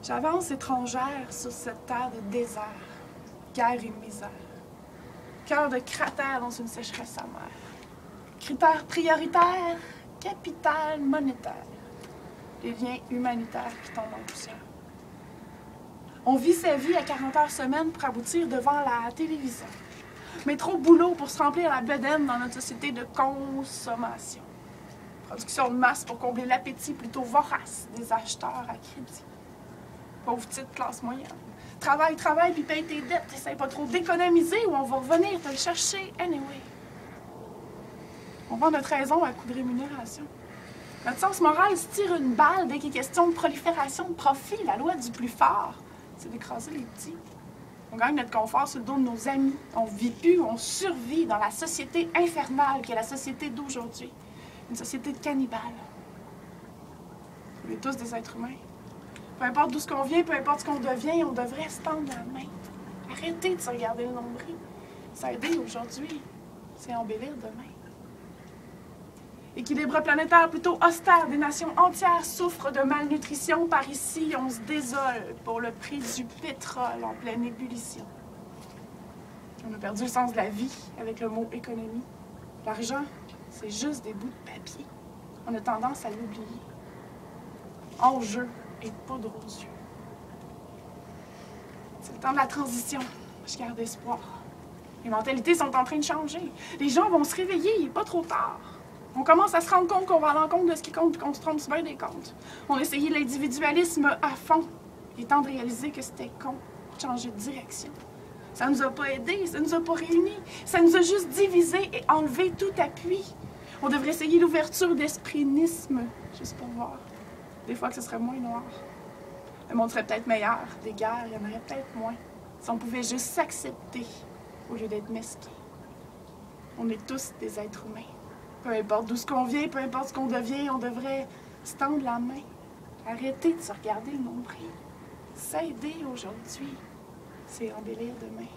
J'avance étrangère sur cette terre de désert, guerre et misère. Cœur de cratère dans une sécheresse amère. Critères prioritaires, capital monétaire. Les liens humanitaires qui tombent en poussière. On vit sa vie à 40 heures semaine pour aboutir devant la télévision. Mais trop de boulot pour se remplir la bedaine dans notre société de consommation. Production de masse pour combler l'appétit plutôt vorace des acheteurs à crédit. Pauvre petite classe moyenne. Travaille, travaille, puis paye tes dettes. Essaye pas trop d'économiser ou on va revenir te le chercher anyway. On vend notre raison à coup de rémunération. Notre sens moral se tire une balle dès qu'il est question de prolifération de profit. La loi du plus fort, c'est d'écraser les petits. On gagne notre confort sur le dos de nos amis. On vit plus, on survit dans la société infernale qui est la société d'aujourd'hui. Une société de cannibales. On est tous des êtres humains. Peu importe d'où ce qu'on vient, peu importe ce qu'on devient, on devrait se tendre la main. Arrêtez de se regarder le nombril. S'aider aujourd'hui, c'est embellir demain. Équilibre planétaire plutôt austère, des nations entières souffrent de malnutrition. Par ici, on se désole pour le prix du pétrole en pleine ébullition. On a perdu le sens de la vie avec le mot économie. L'argent, c'est juste des bouts de papier. On a tendance à l'oublier. Enjeu et poudre aux yeux. C'est le temps de la transition. Je garde espoir. Les mentalités sont en train de changer. Les gens vont se réveiller, il n'est pas trop tard. On commence à se rendre compte qu'on va à l'encontre de ce qui compte et qu'on se trompe sur bien des comptes. On a essayé l'individualisme à fond. Il est temps de réaliser que c'était con, de changer de direction. Ça nous a pas aidés, ça nous a pas réunis. Ça nous a juste divisés et enlevé tout appui. On devrait essayer l'ouverture d'espritisme, juste pour voir. Des fois que ce serait moins noir. Le monde serait peut-être meilleur. Des guerres, il y en aurait peut-être moins. Si on pouvait juste s'accepter au lieu d'être mesquin. On est tous des êtres humains. Peu importe d'où ce qu'on vient, peu importe ce qu'on devient, on devrait se tendre la main. Arrêter de se regarder le nombril. S'aider aujourd'hui, c'est embellir demain.